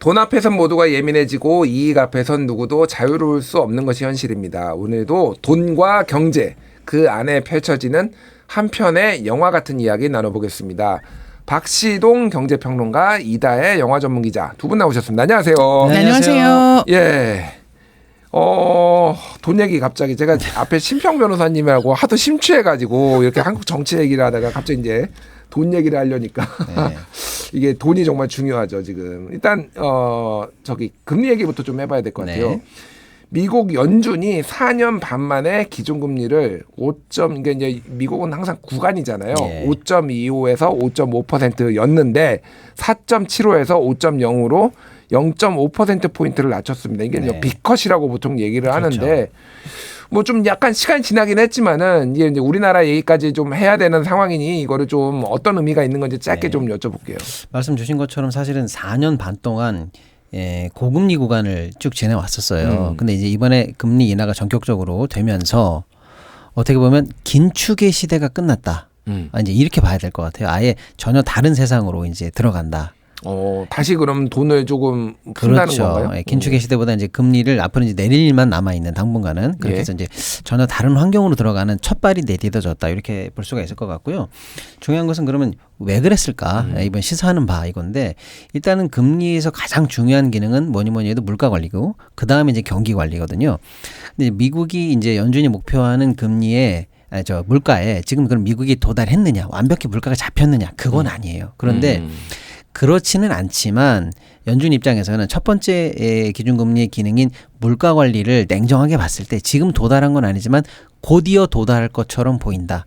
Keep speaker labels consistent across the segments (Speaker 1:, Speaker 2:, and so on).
Speaker 1: 돈 앞에선 모두가 예민해지고 이익 앞에선 누구도 자유로울 수 없는 것이 현실입니다. 오늘도 돈과 경제 그 안에 펼쳐지는 한 편의 영화 같은 이야기 나눠보겠습니다. 박시동 경제평론가, 이다혜 영화 전문 기자 두 분 나오셨습니다. 안녕하세요.
Speaker 2: 네, 안녕하세요.
Speaker 1: 예. 돈 얘기 갑자기 제가 앞에 심평 변호사님하고 하도 심취해가지고 이렇게 한국 정치 얘기를 하다가 갑자기 이제 돈 얘기를 하려니까 네. 이게 돈이 정말 중요하죠 지금. 일단 금리 얘기부터 좀 해봐야 될 것 같아요. 네. 미국 연준이 4년 반 만에 기준금리를 이게 이제 미국은 항상 구간이잖아요. 네. 5.25에서 5.5%였는데 4.75에서 5.0으로 0.5%포인트를 낮췄습니다. 이게 네. 빅컷이라고 보통 얘기를 그렇죠. 하는데 뭐 좀 약간 시간이 지나긴 했지만은 이제 우리나라 얘기까지 좀 해야 되는 상황이니 이거를 좀 어떤 의미가 있는 건지 짧게 네. 좀 여쭤볼게요.
Speaker 2: 말씀 주신 것처럼 사실은 4년 반 동안 고금리 구간을 쭉 지내왔었어요. 근데 이제 이번에 금리 인하가 전격적으로 되면서 어떻게 보면 긴축의 시대가 끝났다. 이제 이렇게 봐야 될 것 같아요. 아예 전혀 다른 세상으로 이제 들어간다.
Speaker 1: 다시 그럼 돈을 조금 푼다는
Speaker 2: 그렇죠.
Speaker 1: 건가요?
Speaker 2: 긴축의 시대보다 이제 금리를 앞으로 이제 내릴 일만 남아 있는 당분간은 그렇게 해서 이제 전혀 다른 환경으로 들어가는 첫 발이 내딛어졌다 이렇게 볼 수가 있을 것 같고요. 중요한 것은 그러면 왜 그랬을까? 이번 시사하는 바 이건데 일단은 금리에서 가장 중요한 기능은 뭐니 해도 물가 관리고 그 다음에 이제 경기 관리거든요. 근데 미국이 이제 연준이 목표하는 금리에 물가에 지금 그럼 미국이 도달했느냐, 완벽히 물가가 잡혔느냐, 그건 아니에요. 그런데 그렇지는 않지만 연준 입장에서는 첫 번째 기준금리의 기능인 물가 관리를 냉정하게 봤을 때 지금 도달한 건 아니지만 곧이어 도달할 것처럼 보인다.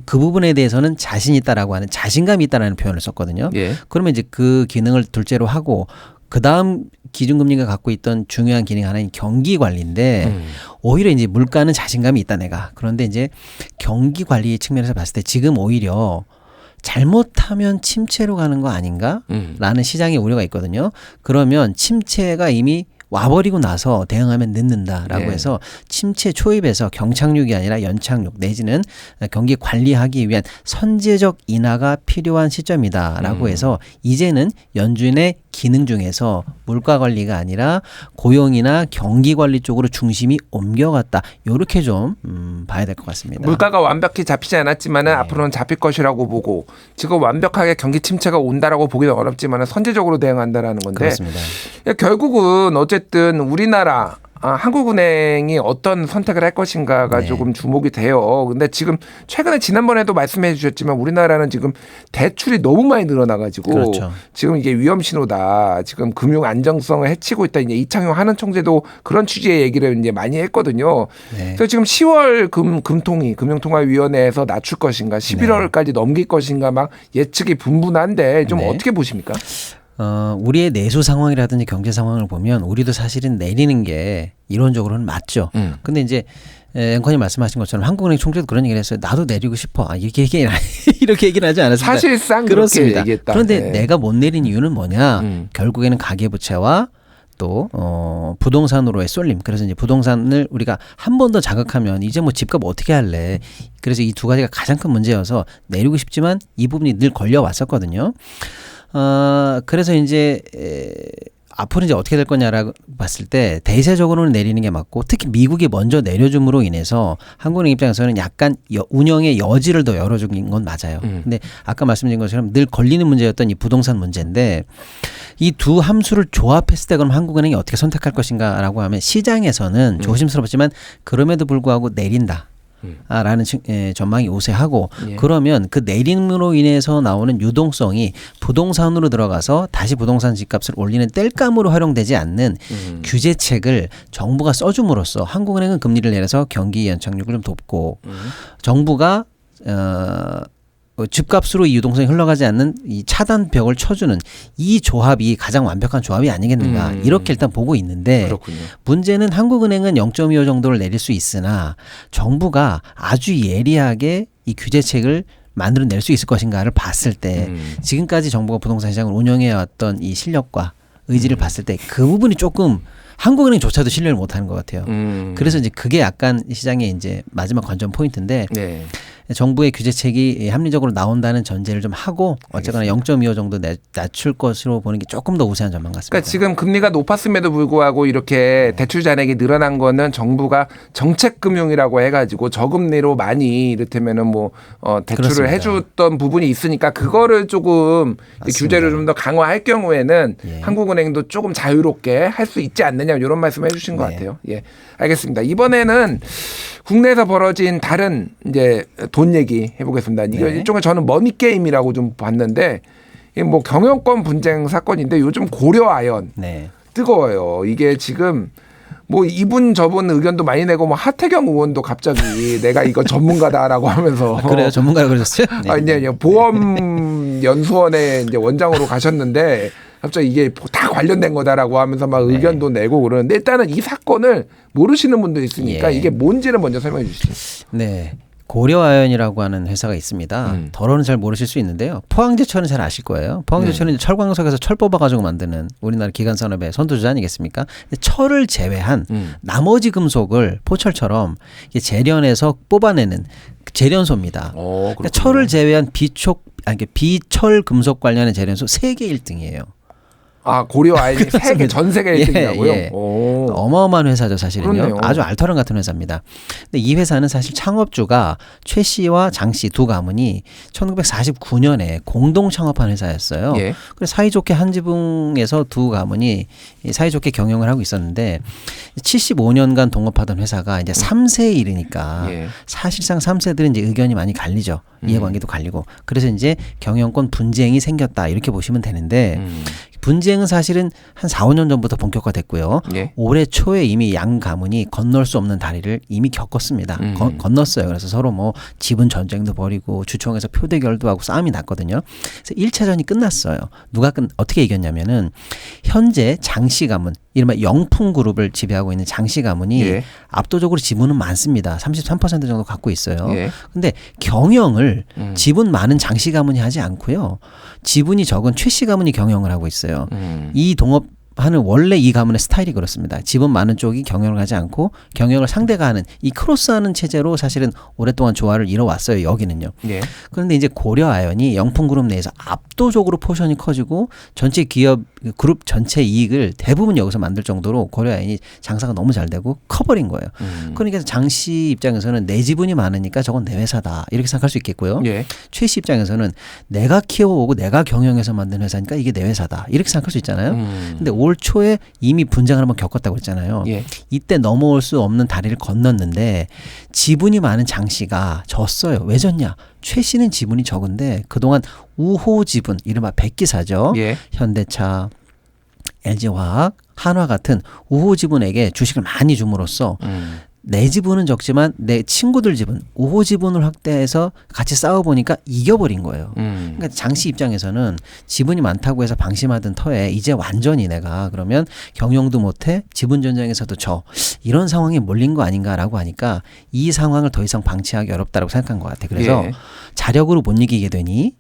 Speaker 2: 그 부분에 대해서는 자신 있다라고 하는 자신감이 있다라는 표현을 썼거든요. 예. 그러면 이제 그 기능을 둘째로 하고 그다음 기준금리가 갖고 있던 중요한 기능 하나인 경기 관리인데 오히려 이제 물가는 자신감이 있다 내가. 그런데 이제 경기 관리 측면에서 봤을 때 지금 오히려 잘못하면 침체로 가는 거 아닌가라는 시장의 우려가 있거든요. 그러면 침체가 이미 와버리고 나서 대응하면 늦는다라고 해서 침체 초입에서 경착륙이 아니라 연착륙 내지는 경기 관리하기 위한 선제적 인하가 필요한 시점이다라고 해서 이제는 연준의 기능 중에서 물가 관리가 아니라 고용이나 경기 관리 쪽으로 중심이 옮겨갔다. 이렇게 좀 봐야 될 것 같습니다.
Speaker 1: 물가가 완벽히 잡히지 않았지만은 앞으로는 잡힐 것이라고 보고 지금 완벽하게 경기 침체가 온다라고 보기는 어렵지만은 선제적으로 대응한다라는 건데
Speaker 2: 그렇습니다.
Speaker 1: 결국은 어쨌든 우리나라 한국은행이 어떤 선택을 할 것인가가 조금 주목이 돼요. 근데 지금 최근에 지난번에도 말씀해 주셨지만 우리나라는 지금 대출이 너무 많이 늘어나가지고 그렇죠. 지금 이게 위험 신호다. 지금 금융 안정성을 해치고 있다. 이제 이창용 하는 총재도 그런 취지의 얘기를 이제 많이 했거든요. 그래서 지금 10월 금통위 금융통화위원회에서 낮출 것인가, 11월까지 넘길 것인가 막 예측이 분분한데 좀 어떻게 보십니까?
Speaker 2: 우리의 내수 상황이라든지 경제 상황을 보면 우리도 사실은 내리는 게 이론적으로는 맞죠. 근데 이제 앵커님 말씀하신 것처럼 한국은행 총재도 그런 얘기를 했어요. 나도 내리고 싶어. 이렇게 얘기는 하지 않았습니다.
Speaker 1: 사실상
Speaker 2: 그렇습니다.
Speaker 1: 그렇게 얘기했다.
Speaker 2: 그런데 내가 못 내린 이유는 뭐냐? 결국에는 가계부채와 또 부동산으로의 쏠림. 그래서 이제 부동산을 우리가 한 번 더 자극하면 이제 뭐 집값 어떻게 할래? 그래서 이 두 가지가 가장 큰 문제여서 내리고 싶지만 이 부분이 늘 걸려왔었거든요. 그래서 이제 앞으로 이제 어떻게 될 거냐라고 봤을 때 대세적으로는 내리는 게 맞고 특히 미국이 먼저 내려줌으로 인해서 한국은행 입장에서는 약간 운영의 여지를 더 열어준 건 맞아요. 근데 아까 말씀드린 것처럼 늘 걸리는 문제였던 이 부동산 문제인데 이 두 함수를 조합했을 때 그럼 한국은행이 어떻게 선택할 것인가라고 하면 시장에서는 조심스럽지만 그럼에도 불구하고 내린다. 라는 전망이 우세하고 그러면 그 내림으로 인해서 나오는 유동성이 부동산으로 들어가서 다시 부동산 집값을 올리는 땔감으로 활용되지 않는 규제책을 정부가 써줌으로써 한국은행은 금리를 내려서 경기 연착륙을 좀 돕고 정부가 집값으로 이 유동성이 흘러가지 않는 이 차단벽을 쳐주는 이 조합이 가장 완벽한 조합이 아니겠는가 이렇게 일단 보고 있는데 그렇군요. 문제는 한국은행은 0.25 정도를 내릴 수 있으나 정부가 아주 예리하게 이 규제책을 만들어낼 수 있을 것인가를 봤을 때 지금까지 정부가 부동산 시장을 운영해왔던 이 실력과 의지를 봤을 때 그 부분이 조금 한국은행조차도 신뢰를 못하는 것 같아요. 그래서 이제 그게 약간 시장의 이제 마지막 관전 포인트인데 정부의 규제책이 합리적으로 나온다는 전제를 좀 하고 어쨌거나 0.25 정도 낮출 것으로 보는 게 조금 더 우세한 전망 같습니다.
Speaker 1: 그러니까 지금 금리가 높았음에도 불구하고 이렇게 대출 잔액이 늘어난 거는 정부가 정책금융이라고 해가지고 저금리로 많이 이를테면은 뭐 대출을
Speaker 2: 그렇습니다.
Speaker 1: 해줬던 부분이 있으니까 그거를 조금 규제를 좀 더 강화할 경우에는
Speaker 2: 예.
Speaker 1: 한국은행도 조금 자유롭게 할 수 있지 않느냐 이런 말씀을 해주신 것
Speaker 2: 네.
Speaker 1: 같아요. 예, 알겠습니다. 이번에는 국내에서 벌어진 다른 이제 돈 얘기 해보겠습니다. 이게
Speaker 2: 네.
Speaker 1: 일종의 저는 머니 게임이라고 좀 봤는데 이게 뭐 경영권 분쟁 사건인데 요즘 고려아연
Speaker 2: 네.
Speaker 1: 뜨거워요. 이게 지금 뭐 이분 저분 의견도 많이 내고 뭐 하태경 의원도 갑자기 내가 이거 전문가다라고 하면서
Speaker 2: 그래요. 전문가라고 그러셨어요? 네.
Speaker 1: 아, 이제 보험 연수원에 이제 원장으로 가셨는데 갑자기 이게 다 관련된 거다라고 하면서 막 의견도 내고 그러는데 일단은 이 사건을 모르시는 분도 있으니까
Speaker 2: 예.
Speaker 1: 이게 뭔지를 먼저 설명해 주시죠.
Speaker 2: 네. 고려아연이라고 하는 회사가 있습니다. 더러는 잘 모르실 수 있는데요. 포항제철은 잘 아실 거예요. 포항제철은 철광석에서 철 뽑아가지고 만드는 우리나라 기간산업의 선두주자 아니겠습니까? 근데 철을 제외한 나머지 금속을 포철처럼 이게 재련해서 뽑아내는 재련소입니다. 그러니까 철을 제외한 비철 금속 관련의 재련소 세계 1등이에요.
Speaker 1: 아, 고려아연이 세계 전 세계 1등이라고요?
Speaker 2: 예. 어마어마한 회사죠, 사실은요.
Speaker 1: 그렇네요.
Speaker 2: 아주 알터런 같은 회사입니다. 근데 이 회사는 사실 창업주가 최 씨와 장 씨 두 가문이 1949년에 공동 창업한 회사였어요.
Speaker 1: 예.
Speaker 2: 그래서 사이좋게 한 지붕에서 두 가문이 사이좋게 경영을 하고 있었는데 75년간 동업하던 회사가 이제 3세에 이르니까
Speaker 1: 예.
Speaker 2: 사실상 3세들은 이제 의견이 많이 갈리죠. 이해관계도 갈리고. 그래서 이제 경영권 분쟁이 생겼다. 이렇게 보시면 되는데 분쟁은 사실은 한 4, 5년 전부터 본격화됐고요.
Speaker 1: 예.
Speaker 2: 올해 초에 이미 양 가문이 건널 수 없는 다리를 이미 겪었습니다. 건넜어요. 그래서 서로 뭐 지분 전쟁도 벌이고 주총에서 표대결도 하고 싸움이 났거든요. 그래서 1차전이 끝났어요. 어떻게 이겼냐면은 현재 장씨 가문, 이른바 영풍그룹을 지배하고 있는 장씨 가문이
Speaker 1: 예.
Speaker 2: 압도적으로 지분은 많습니다. 33% 정도 갖고 있어요.
Speaker 1: 예.
Speaker 2: 근데 경영을 지분 많은 장씨 가문이 하지 않고요. 지분이 적은 최씨 가문이 경영을 하고 있어요. 이 동업하는 원래 이 가문의 스타일이 그렇습니다. 지분 많은 쪽이 경영을 하지 않고 경영을 상대가 하는 이 크로스하는 체제로 사실은 오랫동안 조화를 이뤄왔어요. 여기는요.
Speaker 1: 예.
Speaker 2: 그런데 이제 고려아연이 영풍그룹 내에서 압도적으로 포션이 커지고 전체 기업 그룹 전체 이익을 대부분 여기서 만들 정도로 고려아연이 장사가 너무 잘 되고 커버린 거예요. 그러니까 장 씨 입장에서는 내 지분이 많으니까 저건 내 회사다 이렇게 생각할 수 있겠고요.
Speaker 1: 예.
Speaker 2: 최 씨 입장에서는 내가 키워오고 내가 경영해서 만든 회사니까 이게 내 회사다 이렇게 생각할 수 있잖아요. 근데 올 초에 이미 분쟁을 한번 겪었다고 그랬잖아요.
Speaker 1: 예.
Speaker 2: 이때 넘어올 수 없는 다리를 건넜는데 지분이 많은 장 씨가 졌어요. 왜 졌냐? 최 씨는 지분이 적은데 그동안 우호 지분, 이른바 백기사죠.
Speaker 1: 예.
Speaker 2: 현대차, LG화학, 한화 같은 우호 지분에게 주식을 많이 줌으로써 내 지분은 적지만 내 친구들 지분, 우호 지분을 확대해서 같이 싸워보니까 이겨버린 거예요. 그러니까 장씨 입장에서는 지분이 많다고 해서 방심하던 터에 이제 완전히 내가 그러면 경영도 못해 지분 전쟁에서도 져 이런 상황에 몰린 거 아닌가라고 하니까 이 상황을 더 이상 방치하기 어렵다고 생각한 것 같아요. 그래서
Speaker 1: 예.
Speaker 2: 자력으로 못 이기게 되니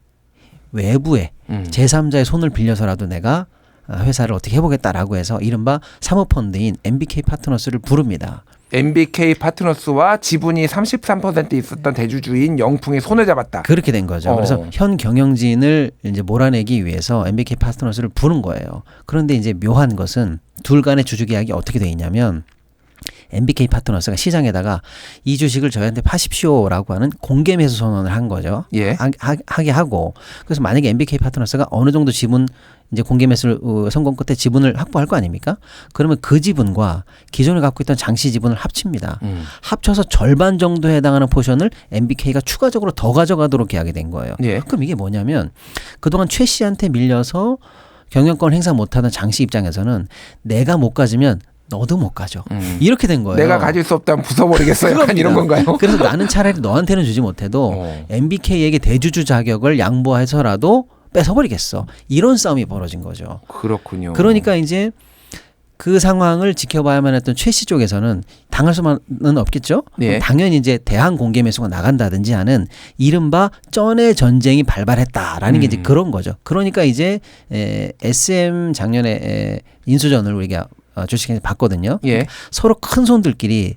Speaker 2: 외부에 제3자의 손을 빌려서라도 내가 회사를 어떻게 해보겠다라고 해서 이른바 사모펀드인 MBK 파트너스를 부릅니다.
Speaker 1: MBK 파트너스와 지분이 33% 있었던 대주주인 영풍이 손을 잡았다.
Speaker 2: 그렇게 된 거죠. 그래서 현 경영진을 이제 몰아내기 위해서 MBK 파트너스를 부른 거예요. 그런데 이제 묘한 것은 둘 간의 주주 계약이 어떻게 돼 있냐면 MBK 파트너스가 시장에다가 이 주식을 저희한테 파십시오라고 하는 공개 매수 선언을 한 거죠.
Speaker 1: 예.
Speaker 2: 하게 하고 그래서 만약에 MBK 파트너스가 어느 정도 지분 이제 공개 매수 성공 끝에 지분을 확보할 거 아닙니까? 그러면 그 지분과 기존에 갖고 있던 장씨 지분을 합칩니다. 합쳐서 절반 정도에 해당하는 포션을 MBK가 추가적으로 더 가져가도록 계약이 된 거예요.
Speaker 1: 예.
Speaker 2: 그럼 이게 뭐냐면 그동안 최 씨한테 밀려서 경영권 행사 못하던 장씨 입장에서는 내가 못 가지면 너도 못 가져. 이렇게 된 거예요.
Speaker 1: 내가 가질 수 없다면 부숴버리겠어. 약간 이런 건가요?
Speaker 2: 그래서 나는 차라리 너한테는 주지 못해도 MBK에게 대주주 자격을 양보해서라도 뺏어버리겠어. 이런 싸움이 벌어진 거죠.
Speaker 1: 그렇군요.
Speaker 2: 그러니까 이제 그 상황을 지켜봐야만 했던 최 씨 쪽에서는 당할 수만은 없겠죠.
Speaker 1: 예.
Speaker 2: 당연히 이제 대항 공개 매수가 나간다든지 하는 이른바 쩐의 전쟁이 발발했다라는 게 이제 그런 거죠. 그러니까 이제 SM 작년에 인수전을 우리가 주식에서 봤거든요.
Speaker 1: 예.
Speaker 2: 서로 큰 손들끼리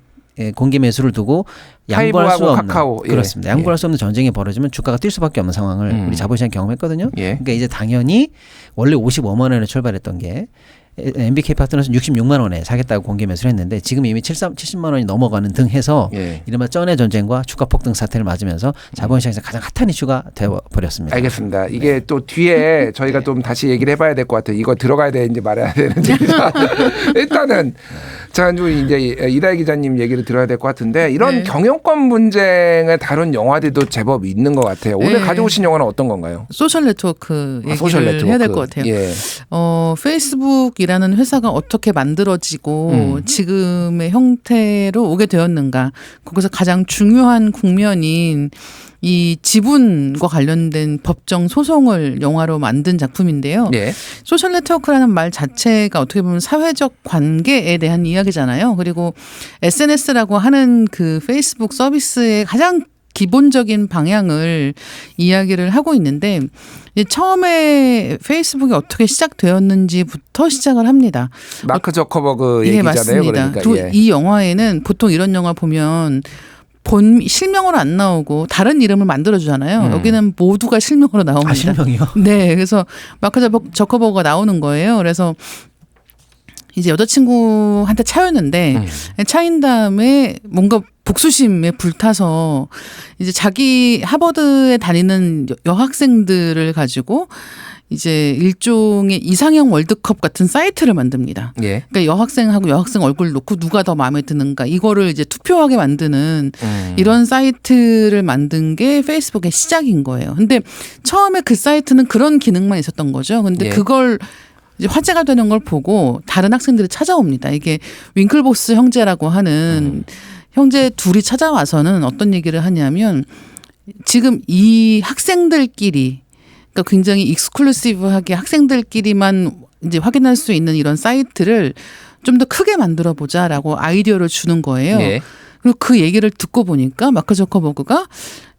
Speaker 2: 공개 매수를 두고 양보할 수
Speaker 1: 하이브하고
Speaker 2: 없는
Speaker 1: 카카오. 예.
Speaker 2: 그렇습니다. 양보할 수 없는 전쟁이 벌어지면 주가가 뛸 수밖에 없는 상황을 우리 자본시장 경험했거든요.
Speaker 1: 예.
Speaker 2: 그러니까 이제 당연히 원래 55만 원에 출발했던 게 MBK 파트너스는 66만 원에 사겠다고 공개 매수를 했는데 지금 이미 70만 원이 넘어가는 등 해서
Speaker 1: 예.
Speaker 2: 이른바 쩐의 전쟁과 주가 폭등 사태를 맞으면서 자본시장에서 가장 핫한 이슈가 되어버렸습니다.
Speaker 1: 알겠습니다. 이게 또 뒤에 저희가 좀 다시 얘기를 해봐야 될 것 같아요. 이거 들어가야 되는지 말아야 되는지. 일단은 자, 이제 이다희 기자님 얘기를 들어야 될 것 같은데 이런
Speaker 3: 네.
Speaker 1: 경영권 분쟁을 다룬 영화들도 제법 있는 것 같아요. 오늘
Speaker 3: 네.
Speaker 1: 가져오신 영화는 어떤 건가요?
Speaker 3: 소셜 네트워크 얘기를
Speaker 1: 소셜 네트워크.
Speaker 3: 해야 될 것 같아요.
Speaker 1: 예.
Speaker 3: 페이스북이라는 회사가 어떻게 만들어지고 지금의 형태로 오게 되었는가. 거기서 가장 중요한 국면인 이 지분과 관련된 법정 소송을 영화로 만든 작품인데요.
Speaker 1: 예.
Speaker 3: 소셜 네트워크라는 말 자체가 어떻게 보면 사회적 관계에 대한 이야기잖아요. 그리고 SNS라고 하는 그 페이스북 서비스의 가장 기본적인 방향을 이야기를 하고 있는데 처음에 페이스북이 어떻게 시작되었는지부터 시작을 합니다.
Speaker 1: 마크 저커버그
Speaker 3: 예,
Speaker 1: 얘기잖아요.
Speaker 3: 맞습니다.
Speaker 1: 그러니까 예.
Speaker 3: 이 영화에는 보통 이런 영화 보면 실명으로 안 나오고 다른 이름을 만들어주잖아요. 여기는 모두가 실명으로 나옵니다.
Speaker 2: 아, 실명이요?
Speaker 3: 네, 그래서 마크 저커버그가 나오는 거예요. 그래서 이제 여자친구한테 차였는데 차인 다음에 뭔가 복수심에 불타서 이제 자기 하버드에 다니는 여학생들을 가지고 이제 일종의 이상형 월드컵 같은 사이트를 만듭니다.
Speaker 1: 예.
Speaker 3: 그러니까 여학생하고 여학생 얼굴 놓고 누가 더 마음에 드는가 이거를 이제 투표하게 만드는 이런 사이트를 만든 게 페이스북의 시작인 거예요. 근데 처음에 그 사이트는 그런 기능만 있었던 거죠. 근데
Speaker 1: 예.
Speaker 3: 그걸 이제 화제가 되는 걸 보고 다른 학생들이 찾아옵니다. 이게 윙클보스 형제라고 하는 형제 둘이 찾아와서는 어떤 얘기를 하냐면 지금 이 학생들끼리 그러니까 굉장히 익스클루시브하게 학생들끼리만 이제 확인할 수 있는 이런 사이트를 좀 더 크게 만들어 보자라고 아이디어를 주는 거예요.
Speaker 1: 예.
Speaker 3: 그리고 그 얘기를 듣고 보니까 마크 저커버그가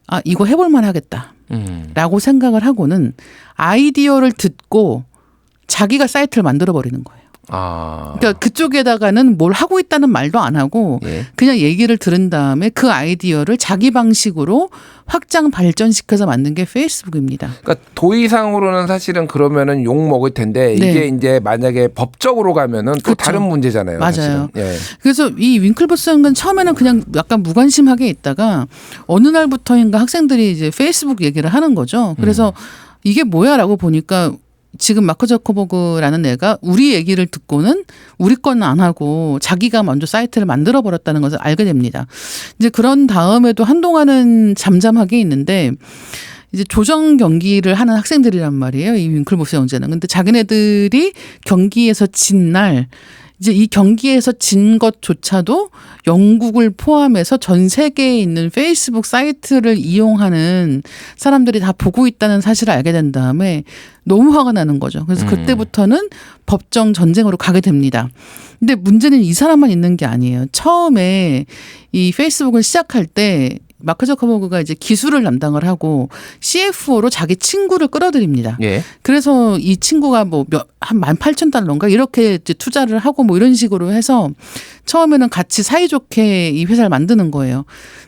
Speaker 3: 아 이거 해볼 만하겠다라고 생각을 하고는 아이디어를 듣고 자기가 사이트를 만들어 버리는 거예요.
Speaker 1: 아.
Speaker 3: 그러니까 그쪽에다가는 뭘 하고 있다는 말도 안 하고
Speaker 1: 예.
Speaker 3: 그냥 얘기를 들은 다음에 그 아이디어를 자기 방식으로 확장 발전시켜서 만든 게 페이스북입니다.
Speaker 1: 그러니까 도의상으로는 사실은 그러면은 욕 먹을 텐데
Speaker 3: 네.
Speaker 1: 이게 이제 만약에 법적으로 가면은 또
Speaker 3: 그렇죠.
Speaker 1: 다른 문제잖아요.
Speaker 3: 맞아요.
Speaker 1: 사실은. 예.
Speaker 3: 그래서 이 윙클보스 형은 처음에는 그냥 약간 무관심하게 있다가 어느 날부터인가 학생들이 이제 페이스북 얘기를 하는 거죠. 그래서 이게 뭐야라고 보니까 지금 마크 저커버그라는 애가 우리 얘기를 듣고는 우리 건 안 하고 자기가 먼저 사이트를 만들어 버렸다는 것을 알게 됩니다. 이제 그런 다음에도 한동안은 잠잠하게 있는데 이제 조정 경기를 하는 학생들이란 말이에요. 이 윙클보스 형제는. 근데 자기네들이 경기에서 진 날 이제 이 경기에서 진 것조차도 영국을 포함해서 전 세계에 있는 페이스북 사이트를 이용하는 사람들이 다 보고 있다는 사실을 알게 된 다음에 너무 화가 나는 거죠. 그래서 그때부터는 법정 전쟁으로 가게 됩니다. 근데 문제는 이 사람만 있는 게 아니에요. 처음에 이 페이스북을 시작할 때 마크 저커버그가 이제 기술을 담당을 하고 CFO로 자기 친구를 끌어들입니다.
Speaker 1: 예.
Speaker 3: 그래서 이 친구가 뭐 한 18,000달러인가 이렇게 이제 투자를 하고 뭐 이런 식으로 해서 처음에는 같이 사이좋게 이 회사를 만드는 거예요.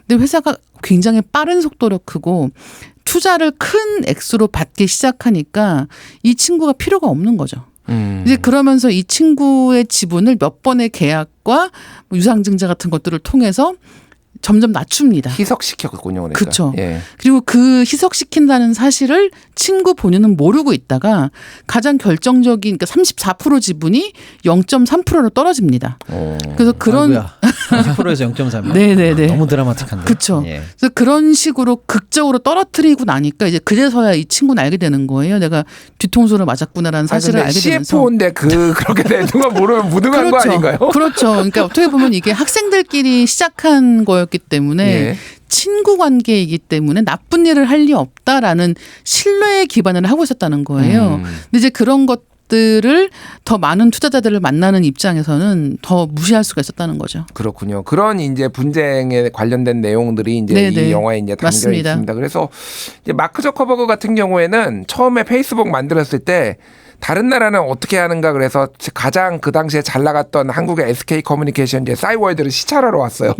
Speaker 3: 근데 회사가 굉장히 빠른 속도로 크고 투자를 큰 액수로 받기 시작하니까 이 친구가 필요가 없는 거죠. 이제 그러면서 이 친구의 지분을 몇 번의 계약과 뭐 유상증자 같은 것들을 통해서 점점 낮춥니다.
Speaker 1: 희석시켰군요. 그러니까.
Speaker 3: 그렇죠.
Speaker 1: 예.
Speaker 3: 그리고 그 희석시킨다는 사실을 친구 본인은 모르고 있다가 가장 결정적인 그러니까 34% 지분이 0.3%로 떨어집니다. 그래서 그런
Speaker 2: 30%에서 0.3.
Speaker 3: 네네네.
Speaker 2: 너무 드라마틱한데.
Speaker 3: 그렇죠.
Speaker 2: 예.
Speaker 3: 그래서 그런 식으로 극적으로 떨어뜨리고 나니까 이제 그제서야 이 친구는 알게 되는 거예요. 내가 뒤통수를 맞았구나라는 사실을 알게 되면서.
Speaker 1: CFO인데 그렇게 되는 건 모르면 무능한 거 아닌가요?
Speaker 3: 그렇죠. 그러니까 어떻게 보면 이게 학생들끼리 시작한 거였기 때문에
Speaker 1: 예.
Speaker 3: 친구 관계이기 때문에 나쁜 일을 할 리 없다라는 신뢰에 기반을 하고 있었다는 거예요. 근데 이제 그런 것들을 더 많은 투자자들을 만나는 입장에서는 더 무시할 수가 있었다는 거죠.
Speaker 1: 그렇군요. 그런 이제 분쟁에 관련된 내용들이 이제
Speaker 3: 네네.
Speaker 1: 이 영화에 이제 담겨
Speaker 3: 맞습니다.
Speaker 1: 있습니다. 그래서 이제 마크 저커버그 같은 경우에는 처음에 페이스북 만들었을 때 다른 나라는 어떻게 하는가 그래서 가장 그 당시에 잘 나갔던 한국의 SK 커뮤니케이션 이제 싸이월드를 시찰하러 왔어요.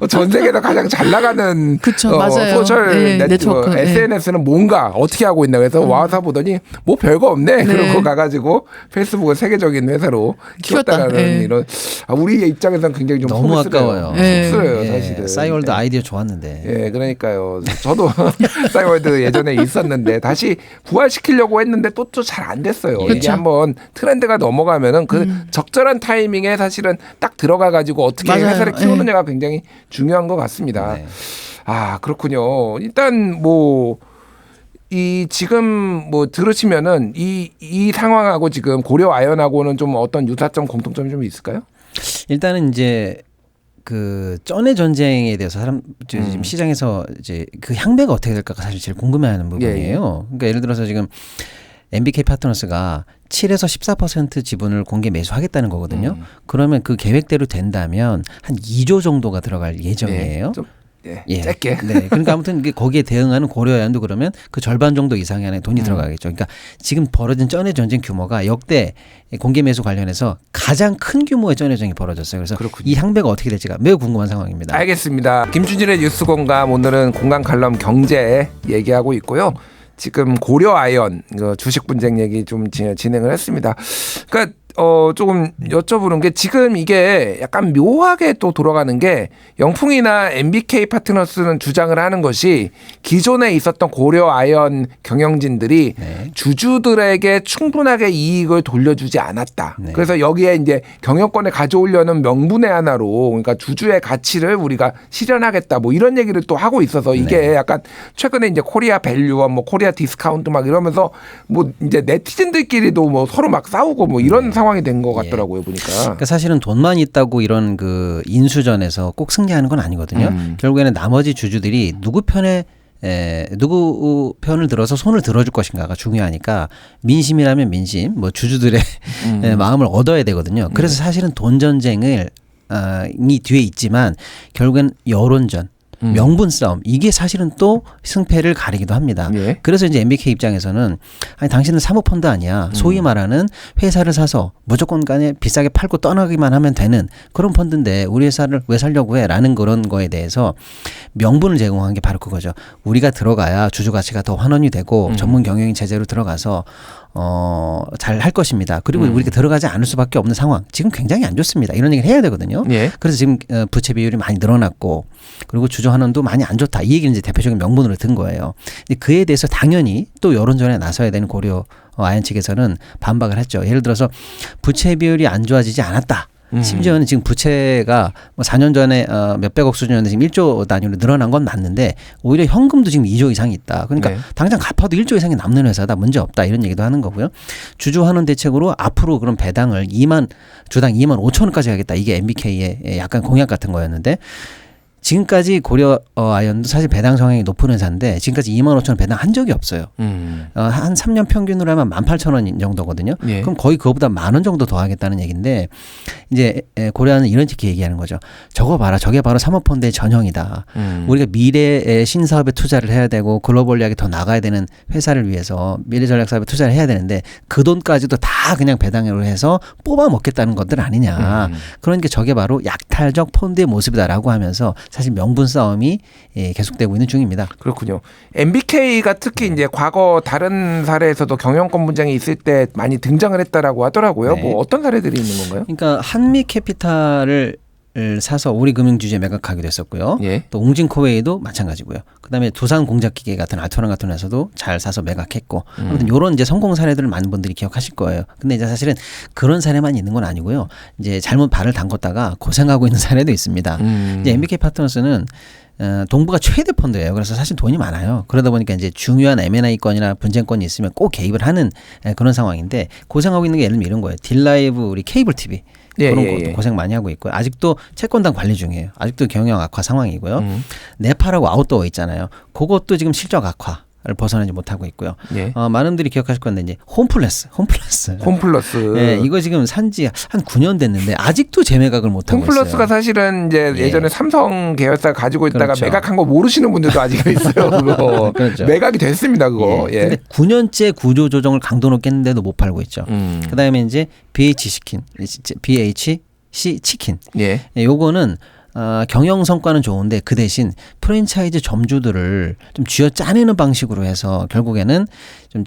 Speaker 1: 전 세계에서 가장 잘 나가는
Speaker 3: 그쵸, 맞아요.
Speaker 1: 소셜
Speaker 3: 네트워크.
Speaker 1: SNS는 뭔가 어떻게 하고 있나 그래서 와서 보더니 뭐 별거 없네. 그러고 가가지고 페이스북을 세계적인 회사로 키웠다라는 이런 우리 입장에서는 굉장히 좀
Speaker 2: 너무 아까워요.
Speaker 1: 쑥스러워요 사실은.
Speaker 2: 싸이월드 아이디어 좋았는데.
Speaker 1: 예, 그러니까요. 저도 싸이월드 예전에 있었는데 다시 부활시키려고 했는데 또 잘 안 됐어요. 이게
Speaker 3: 그쵸.
Speaker 1: 한번 트렌드가 넘어가면은 그 적절한 타이밍에 사실은 딱 들어가가지고 어떻게
Speaker 3: 맞아요.
Speaker 1: 회사를 키우느냐가 굉장히 중요한 것 같습니다.
Speaker 2: 네.
Speaker 1: 아 그렇군요. 일단 뭐. 이 지금 뭐 들으시면은 이 상황하고 지금 고려 아연하고는 좀 어떤 유사점 공통점이 좀 있을까요?
Speaker 2: 일단은 이제 그 쩐의 전쟁에 대해서 지금 시장에서 이제 그 향배가 어떻게 될까가 사실 제일 궁금해하는 부분이에요. 그러니까 예를 들어서 지금 MBK 파트너스가 7에서 14% 지분을 공개 매수하겠다는 거거든요. 그러면 그 계획대로 된다면 한 2조 정도가 들어갈 예정이에요.
Speaker 1: 짧게.
Speaker 2: 네. 그러니까 아무튼 거기에 대응하는 고려아연도 그러면 그 절반 정도 이상의 안에 돈이 들어가겠죠. 그러니까 지금 벌어진 쩐의 전쟁 규모가 역대 공개 매수 관련해서 가장 큰 규모의 쩐의 전쟁이 벌어졌어요. 그래서
Speaker 1: 그렇군요.
Speaker 2: 이 향배가 어떻게 될지가 매우 궁금한 상황입니다.
Speaker 1: 알겠습니다. 김준일의 뉴스 공감 오늘은 공감 칼럼 경제 얘기하고 있고요. 지금 고려 아연 주식 분쟁 얘기 좀 진행을 했습니다. 그러니까 조금 여쭤보는 게 지금 이게 약간 묘하게 또 돌아가는 게 영풍이나 MBK 파트너스는 주장을 하는 것이 기존에 있었던 고려 아연 경영진들이 주주들에게 충분하게 이익을 돌려주지 않았다. 그래서 여기에 이제 경영권에 가져오려는 명분의 하나로 그러니까 주주의 가치를 우리가 실현하겠다 뭐 이런 얘기를 또 하고 있어서 이게 약간 최근에 이제 코리아 밸류와 뭐 코리아 디스카운트 막 이러면서 뭐 이제 네티즌들끼리도 뭐 서로 막 싸우고 뭐 이런 상황이 된 것 같더라고요 보니까.
Speaker 2: 그러니까 사실은 돈만 있다고 이런 그 인수전에서 꼭 승리하는 건 아니거든요. 결국에는 나머지 주주들이 누구 편을 들어서 손을 들어줄 것인가가 중요하니까 민심이라면 민심, 뭐 주주들의 마음을 얻어야 되거든요. 그래서 사실은 돈 전쟁을 이 뒤에 있지만 결국엔 여론전. 명분 싸움 이게 사실은 또 승패를 가리기도 합니다. 그래서 이제 MBK 입장에서는 아니 당신은 사모펀드 아니야. 소위 말하는 회사를 사서 무조건 간에 비싸게 팔고 떠나기만 하면 되는 그런 펀드인데 우리 회사를 왜 살려고 해라는 그런 거에 대해서 명분을 제공한 게 바로 그거죠. 우리가 들어가야 주주 가치가 더 환원이 되고 전문 경영인 체제로 들어가서 잘 할 것입니다. 그리고 우리가 들어가지 않을 수밖에 없는 상황. 지금 굉장히 안 좋습니다. 이런 얘기를 해야 되거든요. 그래서 지금 부채 비율이 많이 늘어났고 그리고 주주 환원도 많이 안 좋다. 이 얘기는 이제 대표적인 명분으로 든 거예요. 근데 그에 대해서 당연히 또 여론전에 나서야 되는 고려 아연 측에서는 반박을 했죠. 예를 들어서 부채 비율이 안 좋아지지 않았다. 심지어는 지금 부채가 뭐 4년 전에 몇백억 수준이었는데 지금 1조 단위로 늘어난 건 맞는데 오히려 현금도 지금 2조 이상이 있다. 그러니까 당장 갚아도 1조 이상이 남는 회사다. 문제 없다. 이런 얘기도 하는 거고요. 주주 환원 대책으로 앞으로 그런 배당을 주당 2만 5천 원까지 하겠다. 이게 MBK의 약간 공약 같은 거였는데 지금까지 고려 아연도 사실 배당 성향이 높은 회사인데 지금까지 2만 5천 원 배당한 적이 없어요. 한 3년 평균으로 하면 18,000원 정도거든요. 그럼 거의 그거보다 10,000원 정도 더 하겠다는 얘기인데 이제 고려아연은 이렇게 얘기하는 거죠. 저거 봐라. 저게 바로 사모펀드의 전형이다. 우리가 미래의 신사업에 투자를 해야 되고 글로벌리하게 더 나가야 되는 회사를 위해서 미래 전략 사업에 투자를 해야 되는데 그 돈까지도 다 그냥 배당으로 해서 뽑아 먹겠다는 것들 아니냐. 그러니까 저게 바로 약탈적 펀드의 모습이다라고 하면서 사실 명분 싸움이 계속되고 있는 중입니다.
Speaker 1: 그렇군요. MBK가 특히 이제 과거 다른 사례에서도 경영권 분쟁이 있을 때 많이 등장을 했다라고 하더라고요. 뭐 어떤 사례들이 있는 건가요?
Speaker 2: 그러니까 한미캐피탈을 사서 우리금융주주에 매각하기도 했었고요. 또 웅진코웨이도 마찬가지고요. 그다음에 두산공작기계 같은 알토란 같은 회사도 잘 사서 매각했고 아무튼 이런 이제 성공 사례들을 많은 분들이 기억하실 거예요. 근데 이제 사실은 그런 사례만 있는 건 아니고요. 이제 잘못 발을 담궜다가 고생하고 있는 사례도 있습니다. 이제 MBK 파트너스는 동부가 최대 펀드예요. 그래서 사실 돈이 많아요. 그러다 보니까 이제 중요한 M&A 건이나 분쟁권이 있으면 꼭 개입을 하는 그런 상황인데 고생하고 있는 게 예를 들면 이런 거예요. 딜라이브 우리 케이블 TV. 그런 것도 고생 많이 하고 있고요. 아직도 채권당 관리 중이에요. 아직도 경영 악화 상황이고요. 네파라고 아웃도어 있잖아요. 그것도 지금 실적 악화. 벗어나지 못하고 있고요.
Speaker 1: 예.
Speaker 2: 많은 분들이 기억하실 건데 이제 홈플러스.
Speaker 1: 홈플러스.
Speaker 2: 예, 이거 지금 산지 한 9년 됐는데 아직도 재매각을 못 하고 있어요.
Speaker 1: 홈플러스가 사실은 이제
Speaker 2: 예.
Speaker 1: 예전에 삼성 계열사 가지고 있다가
Speaker 2: 그렇죠.
Speaker 1: 매각한 거 모르시는 분들도 아직 있어요. 그거
Speaker 2: 그렇죠.
Speaker 1: 매각이 됐습니다. 그거.
Speaker 2: 예.
Speaker 1: 예.
Speaker 2: 근데 9년째 구조 조정을 강도 높게 했는데도 못 팔고 있죠. 그다음에 이제 BHC 치킨.
Speaker 1: 예.
Speaker 2: 예, 요거는 경영 성과는 좋은데 그 대신 프랜차이즈 점주들을 좀 쥐어짜내는 방식으로 해서 결국에는 좀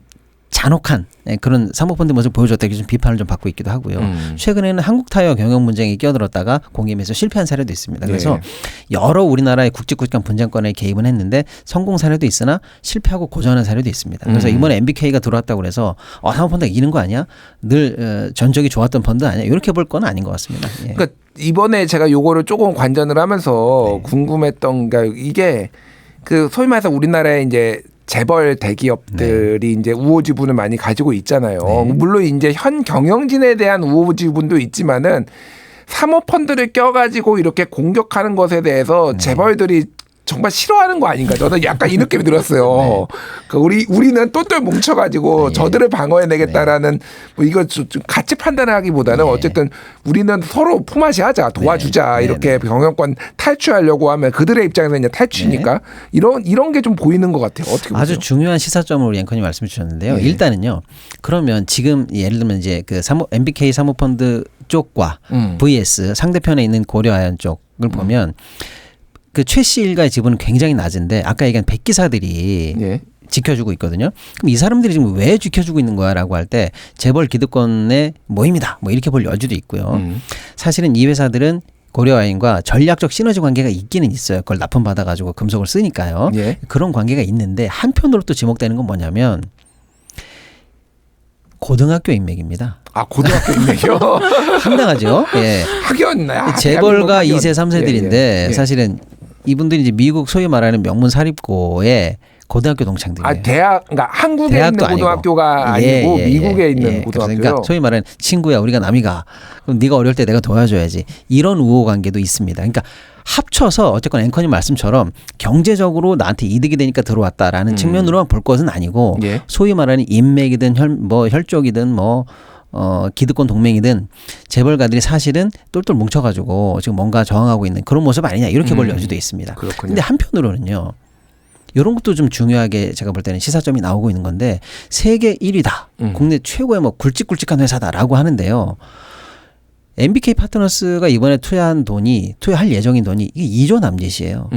Speaker 2: 잔혹한 그런 사모펀드 모습을 보여줬다 이렇게 좀 비판을 좀 받고 있기도 하고요. 최근에는 한국타이어 경영 분쟁에 끼어들었다가 공개에서 실패한 사례도 있습니다. 그래서 여러 우리나라의 굵직굵직한 분쟁권에 개입은 했는데 성공 사례도 있으나 실패하고 고전한 사례도 있습니다. 그래서 이번에 MBK가 들어왔다고 그래서 사모펀드가 이기는 거 아니야? 늘 전적이 좋았던 펀드 아니야? 이렇게 볼 건 아닌 것 같습니다. 예.
Speaker 1: 그러니까 이번에 제가 요거를 조금 관전을 하면서 궁금했던 게 이게 그 소위 말해서 우리나라에 이제 재벌 대기업들이 이제 우호 지분을 많이 가지고 있잖아요. 물론 이제 현 경영진에 대한 우호 지분도 있지만은 사모펀드를 껴가지고 이렇게 공격하는 것에 대해서 재벌들이 정말 싫어하는 거 아닌가? 저는 약간 이 느낌이 들었어요. 그 우리는 똘똘 뭉쳐가지고 저들을 방어해내겠다라는 뭐 이거 좀 같이 판단하기보다는 어쨌든 우리는 서로 품앗이하자, 도와주자 이렇게 경영권 탈취하려고 하면 그들의 입장에서 이제 탈취니까 이런 게 좀 보이는 것 같아요. 어떻게 보세요?
Speaker 2: 아주 중요한 시사점을 우리 앵커님 말씀해 주셨는데요. 일단은요. 그러면 지금 예를 들면 이제 그 MBK 사모펀드 쪽과 vs 상대편에 있는 고려아연 쪽을 보면. 그 최 씨 일가의 지분은 굉장히 낮은데 아까 얘기한 백기사들이 지켜주고 있거든요. 그럼 이 사람들이 지금 왜 지켜주고 있는 거야라고 할 때 재벌 기득권의 모임이다. 뭐 이렇게 볼 여지도 있고요. 사실은 이 회사들은 고려아연과 전략적 시너지 관계가 있기는 있어요. 그걸 납품받아 가지고 금속을 쓰니까요. 그런 관계가 있는데 한편으로 또 지목되는 건 뭐냐면 고등학교 인맥입니다.
Speaker 1: 아, 고등학교 인맥이요?
Speaker 2: 황당하죠. 예.
Speaker 1: 학연.
Speaker 2: 재벌가 2세, 3세들인데 사실은 이분들이 이제 미국 소위 말하는 명문 사립고의 고등학교 동창들이에요.
Speaker 1: 아, 그러니까 한국에 있는 고등학교가 아니고 미국에 있는 고등학교요.
Speaker 2: 그러니까 소위 말하는 친구야, 우리가 남이가. 그럼 네가 어려울 때 내가 도와줘야지. 이런 우호 관계도 있습니다. 그러니까 합쳐서 어쨌건 앵커님 말씀처럼 경제적으로 나한테 이득이 되니까 들어왔다라는 측면으로만 볼 것은 아니고 소위 말하는 인맥이든 혈족이든 기득권 동맹이든 재벌가들이 사실은 똘똘 뭉쳐가지고 지금 뭔가 저항하고 있는 그런 모습 아니냐 이렇게 볼 여지도 있습니다. 그런데 한편으로는요. 이런 것도 좀 중요하게 제가 볼 때는 시사점이 나오고 있는 건데 세계 1위다. 국내 최고의 굵직굵직한 회사다라고 하는데요. MBK 파트너스가 이번에 투여할 예정인 돈이 이게 2조 남짓이에요.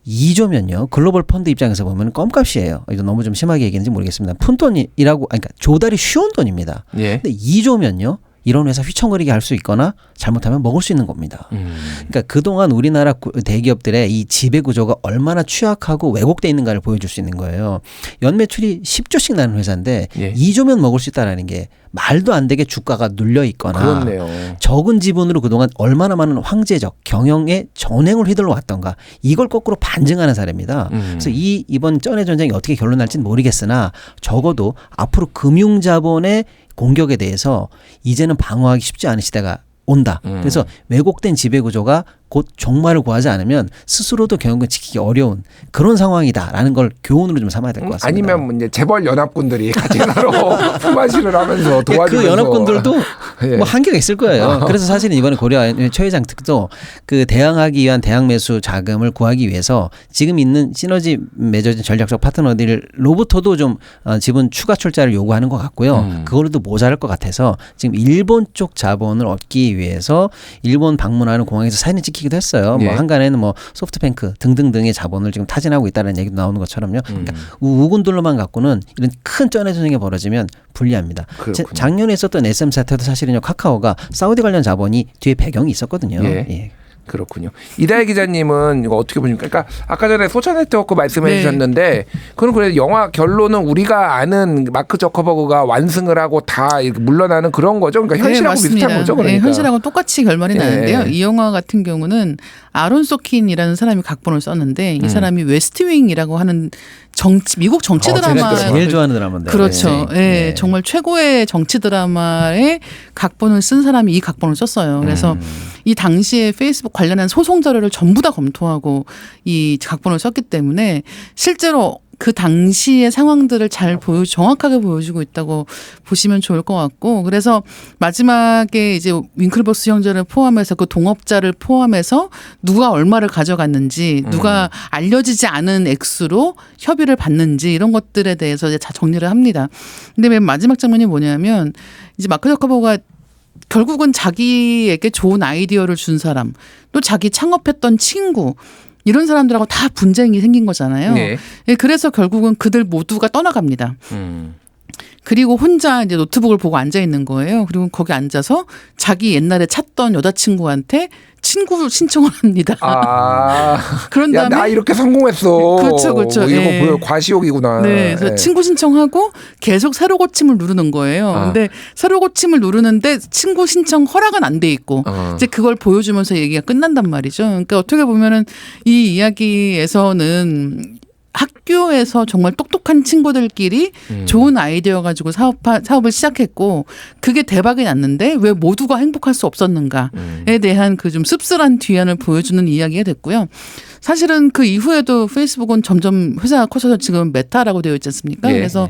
Speaker 2: 2조면요. 글로벌 펀드 입장에서 보면 껌값이에요. 이거 너무 좀 심하게 얘기했는지 모르겠습니다. 푼돈이라고 그러니까 조달이 쉬운 돈입니다. 근데 2조면요. 이런 회사 휘청거리게 할 수 있거나 잘못하면 먹을 수 있는 겁니다. 그러니까 그동안 우리나라 대기업들의 이 지배 구조가 얼마나 취약하고 왜곡돼 있는가를 보여줄 수 있는 거예요. 연매출이 10조씩 나는 회사인데 2조면 먹을 수 있다라는 게 말도 안 되게 주가가 눌려 있거나
Speaker 1: 그렇네요.
Speaker 2: 적은 지분으로 그동안 얼마나 많은 황제적 경영의 전횡을 휘둘러 왔던가 이걸 거꾸로 반증하는 사례입니다. 그래서 이번 쩐의 전쟁이 어떻게 결론날지는 모르겠으나 적어도 앞으로 금융자본의 공격에 대해서 이제는 방어하기 쉽지 않은 시대가 온다. 그래서 왜곡된 지배구조가 곧 종말을 구하지 않으면 스스로도 경영권 지키기 어려운 그런 상황이다라는 걸 교훈으로 좀 삼아야 될 것 같습니다.
Speaker 1: 아니면 뭐 이제 재벌 연합군들이 같이 나로 품앗이를 하면서 도와주면서
Speaker 2: 그 연합군들도 뭐 한계가 있을 거예요. 그래서 사실은 이번에 고려아연 최 회장 특도 그 대항하기 위한 대항 매수 자금을 구하기 위해서 지금 있는 시너지 맺어진 전략적 파트너들로부터도 좀 지분 추가 출자를 요구하는 것 같고요. 그걸로도 모자랄 것 같아서 지금 일본 쪽 자본을 얻기 위해서 일본 방문하는 공항에서 사진을 찍히기도 했어요. 뭐 한간에는 뭐 소프트뱅크 등등등의 자본을 지금 타진하고 있다는 얘기도 나오는 것처럼요. 그러니까 우군들로만 갖고는 이런 큰 쩐의 전쟁이 벌어지면 불리합니다. 작년에 있었던 SM 사태도 사실은요. 카카오가 사우디 관련 자본이 뒤에 배경이 있었거든요.
Speaker 1: 그렇군요. 이다혜 기자님은 이거 어떻게 보십니까? 그러니까 아까 전에 소셜 네트워크 말씀해 주셨는데 그건 그래 영화 결론은 우리가 아는 마크 저커버그가 완승을 하고 다 이렇게 물러나는 그런 거죠. 그러니까 현실하고 비슷한 거죠. 그러니까.
Speaker 3: 현실하고 똑같이 결말이 나는데요. 이 영화 같은 경우는 아론 소킨이라는 사람이 각본을 썼는데 이 사람이 웨스트윙이라고 하는 미국 정치 드라마
Speaker 2: 제일 좋아하는 드라마인데.
Speaker 3: 그렇죠. 정말 최고의 정치 드라마의 각본을 쓴 사람이 이 각본을 썼어요. 그래서 이 당시에 페이스북 관련한 소송 자료를 전부 다 검토하고 이 각본을 썼기 때문에 실제로 그 당시의 상황들을 잘 정확하게 보여주고 있다고 보시면 좋을 것 같고 그래서 마지막에 이제 윙클버스 형제를 포함해서 그 동업자를 포함해서 누가 얼마를 가져갔는지 누가 알려지지 않은 액수로 협의를 받는지 이런 것들에 대해서 이제 다 정리를 합니다. 근데 맨 마지막 장면이 뭐냐면 이제 마크 저커버가 결국은 자기에게 좋은 아이디어를 준 사람 또 자기 창업했던 친구 이런 사람들하고 다 분쟁이 생긴 거잖아요.
Speaker 1: 네.
Speaker 3: 예, 그래서 결국은 그들 모두가 떠나갑니다. 그리고 혼자 이제 노트북을 보고 앉아 있는 거예요. 그리고 거기 앉아서 자기 옛날에 찾던 여자친구한테 친구 신청을 합니다. 그런
Speaker 1: 야,
Speaker 3: 다음에
Speaker 1: 나 이렇게 성공했어.
Speaker 3: 그렇죠.
Speaker 1: 이거
Speaker 3: 예.
Speaker 1: 보여 과시욕이구나.
Speaker 3: 네, 그래서
Speaker 1: 예.
Speaker 3: 친구 신청하고 계속 새로 고침을 누르는 거예요. 근데 새로 고침을 누르는데 친구 신청 허락은 안 돼 있고 이제 그걸 보여주면서 얘기가 끝난단 말이죠. 그러니까 어떻게 보면은 이 이야기에서는 학교에서 정말 똑똑한 친구들끼리 좋은 아이디어 가지고 사업을 시작했고 그게 대박이 났는데 왜 모두가 행복할 수 없었는가에 대한 그 좀 씁쓸한 뒤안을 보여주는 이야기가 됐고요. 사실은 그 이후에도 페이스북은 점점 회사가 커져서 지금 메타라고 되어 있지 않습니까?
Speaker 1: 예.
Speaker 3: 그래서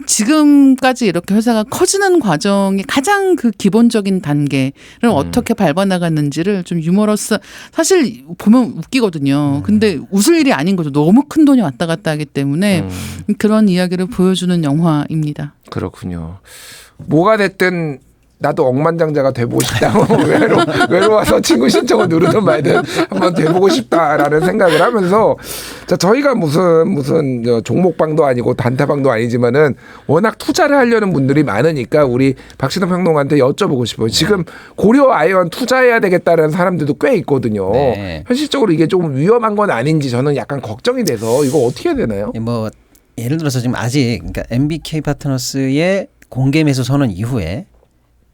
Speaker 3: 지금까지 이렇게 회사가 커지는 과정의 가장 그 기본적인 단계를 어떻게 밟아나갔는지를 좀 유머러스 사실 보면 웃기거든요. 근데 웃을 일이 아닌 거죠. 너무 큰 돈이 왔다 갔다 하기 때문에 그런 이야기를 보여주는 영화입니다.
Speaker 1: 그렇군요. 뭐가 됐든 나도 억만장자가 돼보고 싶다. 외로워서 친구 신청을 누르든 말든 한번 돼보고 싶다라는 생각을 하면서 자 저희가 무슨 종목방도 아니고 단타방도 아니지만은 워낙 투자를 하려는 분들이 많으니까 우리 박신호 평론가한테 여쭤보고 싶어요. 지금 고려 아이언 투자해야 되겠다는 사람들도 꽤 있거든요.
Speaker 2: 네.
Speaker 1: 현실적으로 이게 조금 위험한 건 아닌지 저는 약간 걱정이 돼서 이거 어떻게 해야 되나요?
Speaker 2: 뭐 예를 들어서 지금 아직 그러니까 MBK 파트너스의 공개 매수 선언 이후에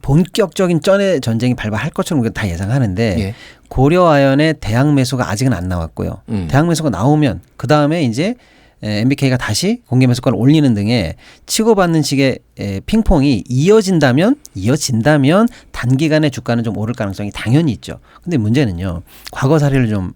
Speaker 2: 본격적인 쩐의 전쟁이 발발할 것처럼 우리가 다 예상하는데
Speaker 1: 예.
Speaker 2: 고려아연의 대항 매수가 아직은 안 나왔고요. 대항 매수가 나오면 그 다음에 이제 MBK가 다시 공개 매수가를 올리는 등의 치고받는 식의 핑퐁이 이어진다면 단기간에 주가는 좀 오를 가능성이 당연히 있죠. 근데 문제는요. 과거 사례를 좀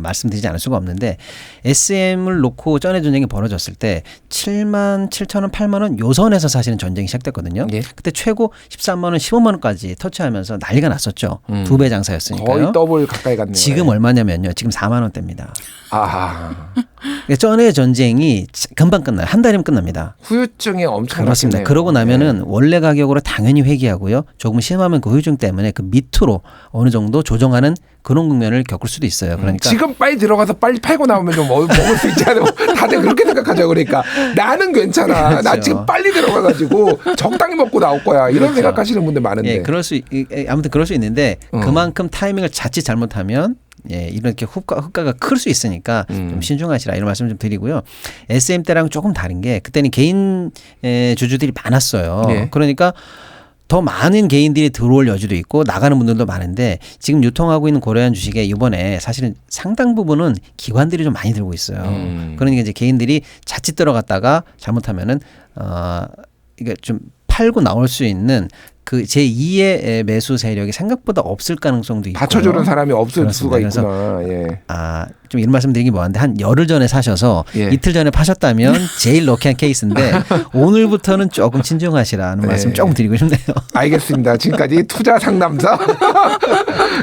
Speaker 2: 말씀드리지 않을 수가 없는데 SM을 놓고 쩐의 전쟁이 벌어졌을 때 7만 7천 원, 8만 원 요 선에서 사실은 전쟁이 시작됐거든요.
Speaker 1: 예.
Speaker 2: 그때 최고 13만 원, 15만 원까지 터치하면서 난리가 났었죠. 2배 장사였으니까요.
Speaker 1: 거의 더블 가까이 갔네요.
Speaker 2: 지금 얼마냐면요. 지금 4만 원대입니다.
Speaker 1: 아하.
Speaker 2: 그러니까 쩐의 전쟁이 금방 끝나요. 한 달이면 끝납니다.
Speaker 1: 후유증이 엄청
Speaker 2: 그렇습니다.
Speaker 1: 났겠네요.
Speaker 2: 그러고 나면은 원래 가격으로 당연히 회귀하고요. 조금 심하면 그 후유증 때문에 그 밑으로 어느 정도 조정하는 그런 국면을 겪을 수도 있어요. 그러니까
Speaker 1: 지금 빨리 들어가서 빨리 팔고 나오면 좀 먹을 수 있잖아요. 다들 그렇게 생각하죠. 그러니까 나는 괜찮아. 나
Speaker 2: 그렇죠.
Speaker 1: 지금 빨리 들어가가지고 적당히 먹고 나올 거야. 이런
Speaker 2: 그렇죠.
Speaker 1: 생각하시는 분들 많은데.
Speaker 2: 아무튼 그럴 수 있는데 그만큼 타이밍을 자칫 잘못하면 이렇게 흑가가 클 수 있으니까 좀 신중하시라 이런 말씀 좀 드리고요. SM 때랑 조금 다른 게 그때는 개인 주주들이 많았어요.
Speaker 1: 네.
Speaker 2: 그러니까 더 많은 개인들이 들어올 여지도 있고 나가는 분들도 많은데 지금 유통하고 있는 고려한 주식에 이번에 사실은 상당 부분은 기관들이 좀 많이 들고 있어요. 그러니까 이제 개인들이 자칫 들어갔다가 잘못하면은 이게 좀 팔고 나올 수 있는 그 제2의 매수 세력이 생각보다 없을 가능성도 있고요.
Speaker 1: 받쳐주는 사람이 없을
Speaker 2: 그렇습니다.
Speaker 1: 수가 있구나. 예.
Speaker 2: 좀 이런 말씀 드리기 뭐한데 한 열흘 전에 사셔서
Speaker 1: 예.
Speaker 2: 이틀 전에 파셨다면 제일 럭키한 케이스인데 오늘부터는 조금 친중하시라는 말씀 조금 드리고 싶네요.
Speaker 1: 알겠습니다. 지금까지 투자 상담사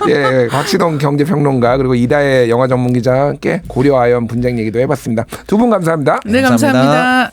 Speaker 1: 예, 곽신홍 경제평론가 그리고 이다혜 영화 전문기자와 함께 고려 아이언 분쟁 얘기도 해봤습니다. 두 분 감사합니다.
Speaker 3: 네, 감사합니다.